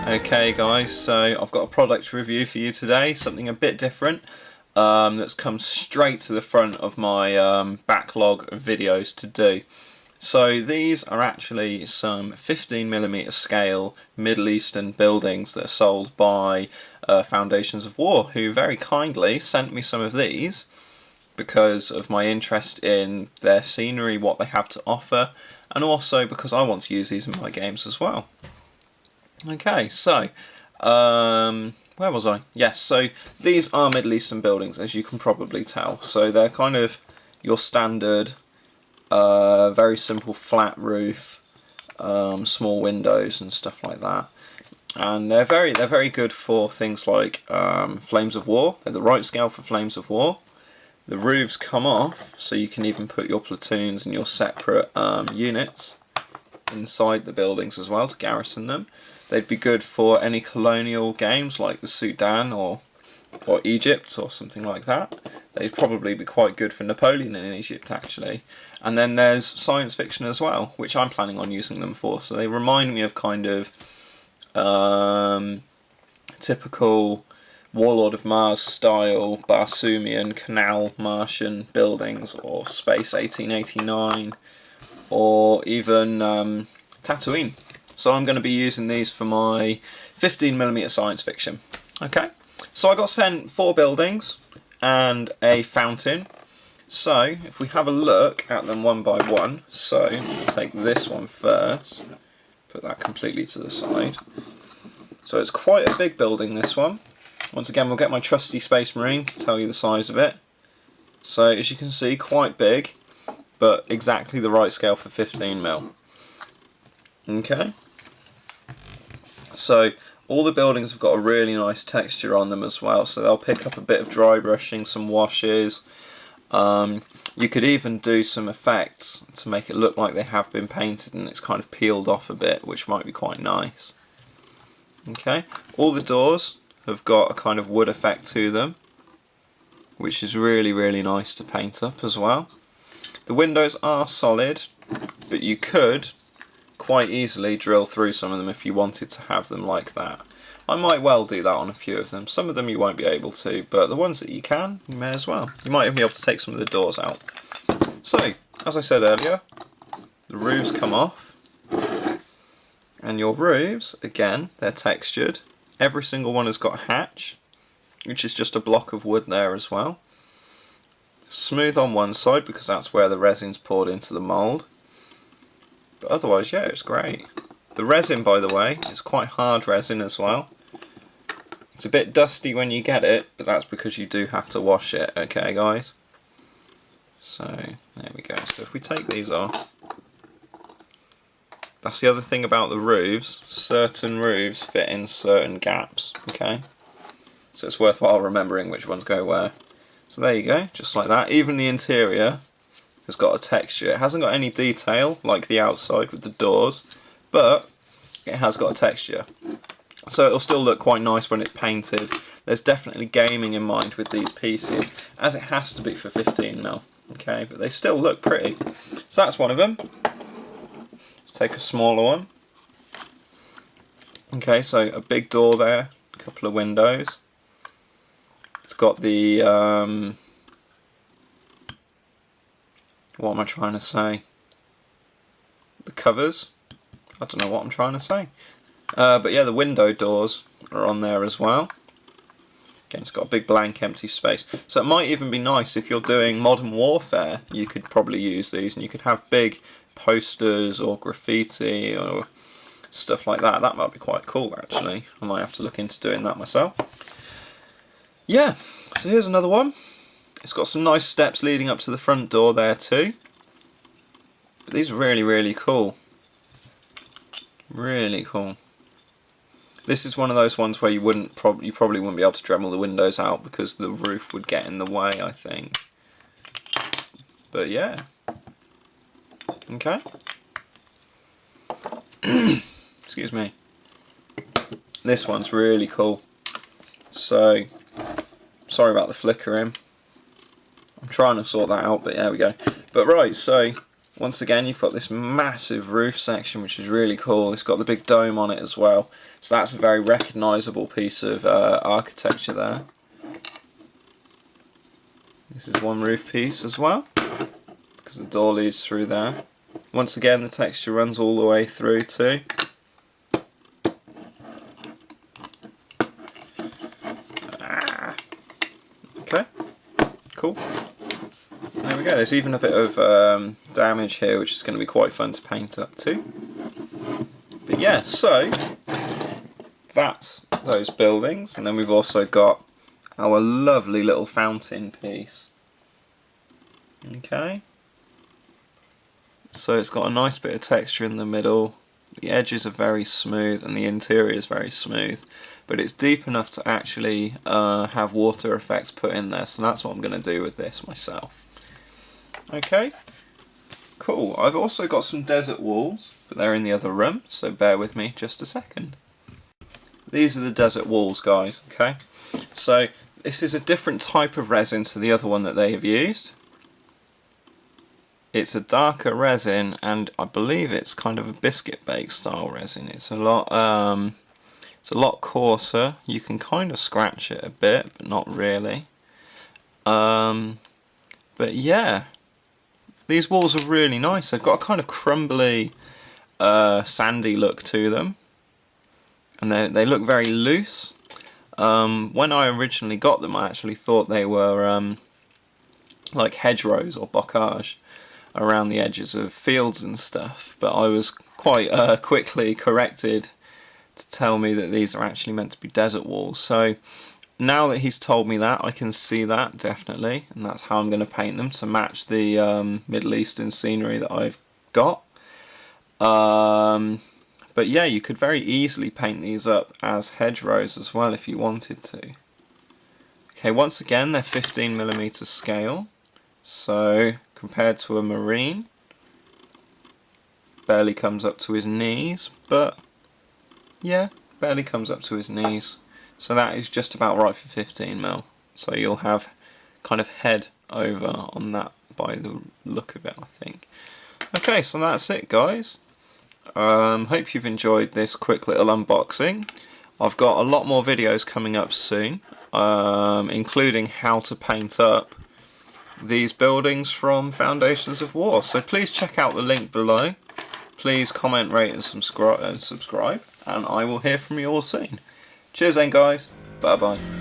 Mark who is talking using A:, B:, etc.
A: Okay guys, so I've got a product review for you today, something a bit different that's come straight to the front of my backlog of videos to do. So these are actually some 15mm scale Middle Eastern buildings that are sold by Foundations of War, who very kindly sent me some of these because of my interest in their scenery, what they have to offer, and also because I want to use these in my games as well. Okay, so where was I? Yes, so these are Middle Eastern buildings, as you can probably tell. So they're kind of your standard, very simple flat roof, small windows and stuff like that. And they're very good for things like Flames of War. They're the right scale for Flames of War. The roofs come off, so you can even put your platoons and your separate units inside the buildings as well to garrison them. They'd be good for any colonial games like the Sudan or Egypt or something like that. They'd probably be quite good for Napoleon in Egypt actually. And then there's science fiction as well, which I'm planning on using them for. So they remind me of kind of typical Warlord of Mars style Barsoomian Canal Martian buildings, or Space 1889, or even Tatooine. So I'm going to be using these for my 15mm science fiction. Okay, so I got sent 4 buildings and a fountain. So if we have a look at them one by one, so I'll take this one first, put that completely to the side. So it's quite a big building, this one. Once again, we'll get my trusty Space Marine to tell you the size of it. So as you can see, quite big, but exactly the right scale for 15mm. Okay. So all the buildings have got a really nice texture on them as well, so they'll pick up a bit of dry brushing, some washes. You could even do some effects to make it look like they have been painted and it's kind of peeled off a bit, which might be quite nice. Okay, all the doors have got a kind of wood effect to them, which is really nice to paint up as well. The windows are solid, but you could quite easily drill through some of them if you wanted to have them like that. I might well do that on a few of them. Some of them you won't be able to, but the ones that you can, you may as well. You might even be able to take some of the doors out. So, as I said earlier, the roofs come off, and your roofs, again, they're textured. Every single one has got a hatch, which is just a block of wood there as well. Smooth on one side because that's where the resin's poured into the mould. But otherwise, yeah, it's great. The resin, by the way, is quite hard resin as well. It's a bit dusty when you get it, but that's because you do have to wash it, okay guys? So, there we go. So if we take these off, that's the other thing about the roofs. Certain roofs fit in certain gaps, okay? So it's worthwhile remembering which ones go where. So there you go, just like that. Even the interior has got a texture. It hasn't got any detail like the outside with the doors, but it has got a texture. So it'll still look quite nice when it's painted. There's definitely gaming in mind with these pieces, as it has to be for 15mm. Okay, but they still look pretty. So that's one of them. Let's take a smaller one. Okay, so a big door there, a couple of windows. It's got the what am I trying to say? The covers. I don't know what I'm trying to say. But yeah, the window doors are on there as well. Again, it's got a big blank empty space. So it might even be nice if you're doing Modern Warfare, you could probably use these and you could have big posters or graffiti or stuff like that. That might be quite cool actually. I might have to look into doing that myself. Yeah, so here's another one. It's got some nice steps leading up to the front door there too. But these are really cool. Really cool. This is one of those ones where you probably wouldn't be able to Dremel the windows out because the roof would get in the way, I think. But yeah. Okay. Excuse me. This one's really cool. So, sorry about the flickering. I'm trying to sort that out, but there we go. But right, so Once again, you've got this massive roof section, which is really cool. It's got the big dome on it as well, so that's a very recognisable piece of architecture there. This is one roof piece as well, because the door leads through there. Once again, the texture runs all the way through too. Okay, cool. There we go, there's even a bit of damage here, which is going to be quite fun to paint up too. But yeah, so that's those buildings, and then we've also got our lovely little fountain piece. Okay, so it's got a nice bit of texture in the middle, the edges are very smooth and the interior is very smooth, but it's deep enough to actually have water effects put in there, so that's what I'm going to do with this myself. Okay, cool. I've also got some desert walls, but they're in the other room, so bear with me just a second. These are the desert walls, guys, okay? So this is a different type of resin to the other one that they have used. It's a darker resin, and I believe it's kind of a biscuit bake style resin. It's a lot coarser. You can kind of scratch it a bit, but not really. But yeah, these walls are really nice. They've got a kind of crumbly, sandy look to them, and they look very loose. When I originally got them, I actually thought they were like hedgerows or bocage around the edges of fields and stuff, but I was quite quickly corrected to tell me that these are actually meant to be desert walls. So now that he's told me that, I can see that definitely, and that's how I'm going to paint them to match the Middle Eastern scenery that I've got. But yeah, you could very easily paint these up as hedgerows as well if you wanted to. Okay, once again, they're 15mm scale, so compared to a marine, barely comes up to his knees, but yeah, barely comes up to his knees. So that is just about right for 15mm. So you'll have kind of head over on that by the look of it, I think. Okay, so that's it, guys. Hope you've enjoyed this quick little unboxing. I've got a lot more videos coming up soon, including how to paint up these buildings from Foundations of War. So please check out the link below. Please comment, rate and subscribe, and I will hear from you all soon. Cheers then, guys. Bye bye.